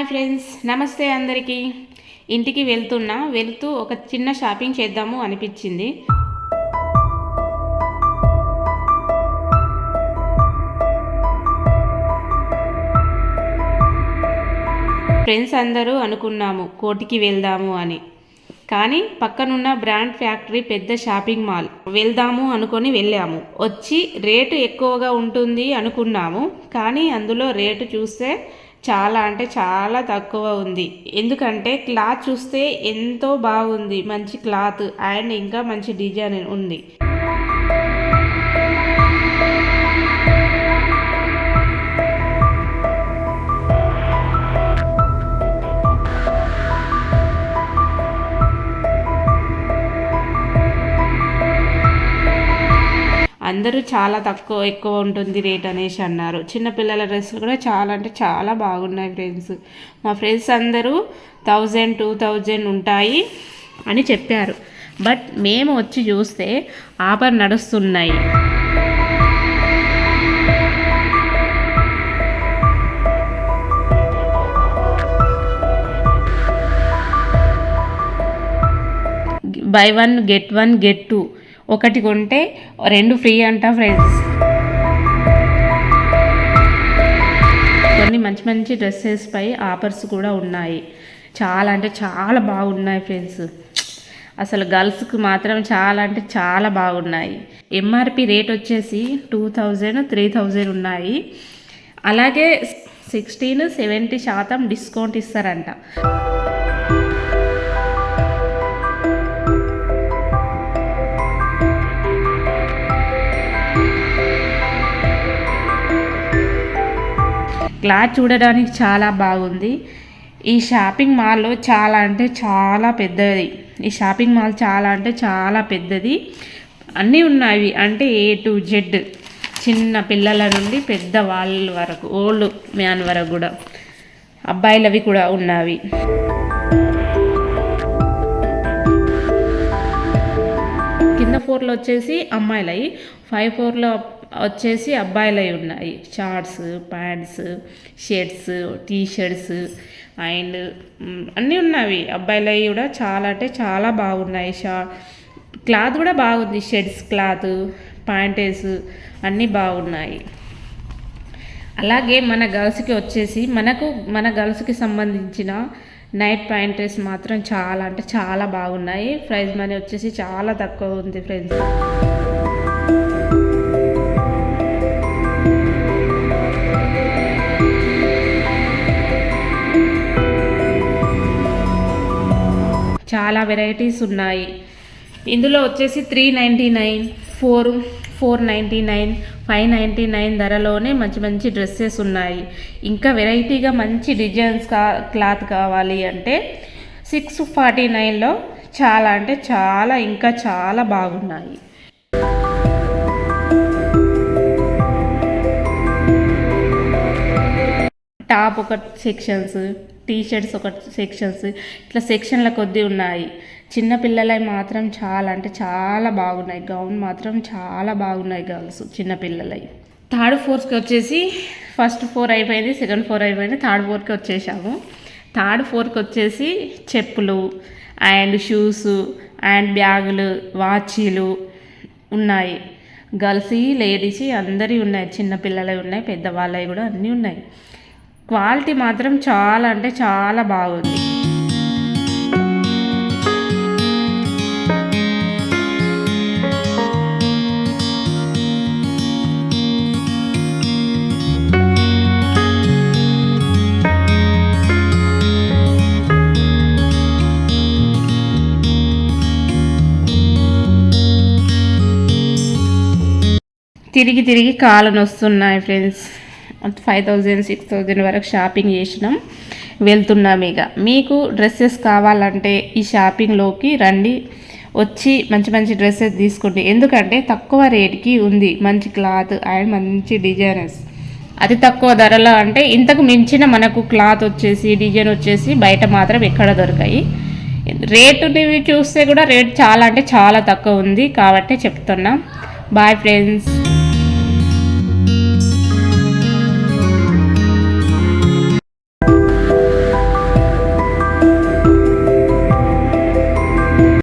Hi friends, నమస్తే అందరికీ. ఇంటికి వెళ్తూ ఒక చిన్న షాపింగ్ చేద్దాము అనిపించింది. ఫ్రెండ్స్ అందరూ అనుకున్నాము కోటికి వెళ్దాము అని, కానీ పక్కనున్న బ్రాండ్ ఫ్యాక్టరీ పెద్ద షాపింగ్ మాల్ వెళ్దాము అనుకొని వెళ్ళాము. వచ్చి రేటు ఎక్కువగా ఉంటుంది అనుకున్నాము, కానీ అందులో రేటు చూస్తే చాలా అంటే చాలా తక్కువ ఉంది. ఎందుకంటే క్లాత్ చూస్తే ఎంతో బాగుంది, మంచి క్లాత్ అండ్ ఇంకా మంచి డిజైన్ ఉంది. అందరూ చాలా ఎక్కువ ఉంటుంది రేట్ అనేసి అన్నారు. చిన్నపిల్లల డ్రెస్సులు కూడా చాలా అంటే చాలా బాగున్నాయి ఫ్రెండ్స్. మా ఫ్రెండ్స్ అందరూ 1000, 2000 ఉంటాయి అని చెప్పారు. బట్ మేము వచ్చి చూస్తే ఆఫర్ నడుస్తున్నాయి. బై 1 get 1 get 2, ఒకటి కొంటే 2 ఫ్రీ అంట ఫ్రెండ్స్. కొన్ని మంచి మంచి డ్రెస్సెస్ పై ఆఫర్స్ కూడా ఉన్నాయి. చాలా అంటే చాలా బాగున్నాయి ఫ్రెండ్స్. అసలు గర్ల్స్కి మాత్రం చాలా అంటే చాలా బాగున్నాయి. ఎంఆర్పి రేట్ వచ్చేసి 2000, 3000 ఉన్నాయి. అలాగే 16-70% డిస్కౌంట్ ఇస్తారంట. క్లాత్ చూడడానికి చాలా బాగుంది. ఈ షాపింగ్ మాల్లో చాలా అంటే చాలా పెద్దది. ఈ షాపింగ్ మాల్ చాలా అంటే చాలా పెద్దది. అన్నీ ఉన్నాయి, అంటే A to Z, చిన్న పిల్లల నుండి పెద్ద వాళ్ళ వరకు, ఓల్డ్ మ్యాన్ వరకు కూడా, అబ్బాయిలవి కూడా ఉన్నవి. కింద 4లో వచ్చేసి అమ్మాయిలవి, 5 floorలో వచ్చేసి అబ్బాయిలవి ఉన్నాయి. Shorts, pants, shirts, T-shirts and అన్నీ ఉన్నవి. అబ్బాయిలవి కూడా చాలా అంటే చాలా బాగున్నాయి. క్లాత్ కూడా బాగుంది. షర్ట్స్ క్లాత్, ప్యాంటేస్ అన్నీ బాగున్నాయి. అలాగే మన గర్ల్స్కి వచ్చేసి మన గర్ల్స్కి సంబంధించిన నైట్ ప్యాంటేస్ మాత్రం చాలా అంటే చాలా బాగున్నాయి. ప్రైస్ మనీ వచ్చేసి చాలా తక్కువ ఉంది ఫ్రెండ్స్. చాలా వెరైటీస్ ఉన్నాయి. ఇందులో వచ్చేసి 399, 499, 599 ధరలోనే మంచి మంచి డ్రెస్సెస్ ఉన్నాయి. ఇంకా వెరైటీగా మంచి డిజైన్స్ క్లాత్ కావాలి అంటే 649లో చాలా అంటే చాలా ఇంకా చాలా బాగున్నాయి. టాప్ ఒక సెక్షన్స్, టీషర్ట్స్ ఒక సెక్షన్స్, ఇట్లా సెక్షన్ల కొద్దీ ఉన్నాయి. చిన్నపిల్లలవి మాత్రం చాలా అంటే చాలా బాగున్నాయి. గౌన్ మాత్రం చాలా బాగున్నాయి గర్ల్స్ చిన్నపిల్లలవి. 3rd floorకి వచ్చేసి ఫస్ట్ 4 అయిపోయింది, 2nd floor అయిపోయింది, 3rd floorకి వచ్చేసాము. 3rd floorకి వచ్చేసి చెప్పులు అండ్ షూస్ అండ్ బ్యాగులు, వాచీలు ఉన్నాయి. గర్ల్స్, లేడీస్ అందరి ఉన్నాయి. చిన్నపిల్లలవి ఉన్నాయి, పెద్దవాళ్ళవి కూడా అన్నీ ఉన్నాయి. క్వాలిటీ మాత్రం చాలా అంటే చాలా బాగుంది. తిరిగి కాళ్ళు నొస్తున్నాయి ఫ్రెండ్స్. 5000, 6000 వరకు షాపింగ్ చేసినాం, వెళ్తున్నాం. ఇక మీకు డ్రెస్సెస్ కావాలంటే ఈ షాపింగ్లోకి రండి, వచ్చి మంచి మంచి డ్రెస్సెస్ తీసుకోండి. ఎందుకంటే తక్కువ రేట్కి ఉంది, మంచి క్లాత్ అండ్ మంచి డిజైనర్స్. అతి తక్కువ ధరలో అంటే ఇంతకు మించిన మనకు క్లాత్ వచ్చేసి డిజైన్ వచ్చేసి బయట మాత్రం ఎక్కడ దొరకాయి. రేటుని చూస్తే కూడా రేట్ చాలా అంటే చాలా తక్కువ ఉంది, కాబట్టి చెప్తున్నా. Bye friends.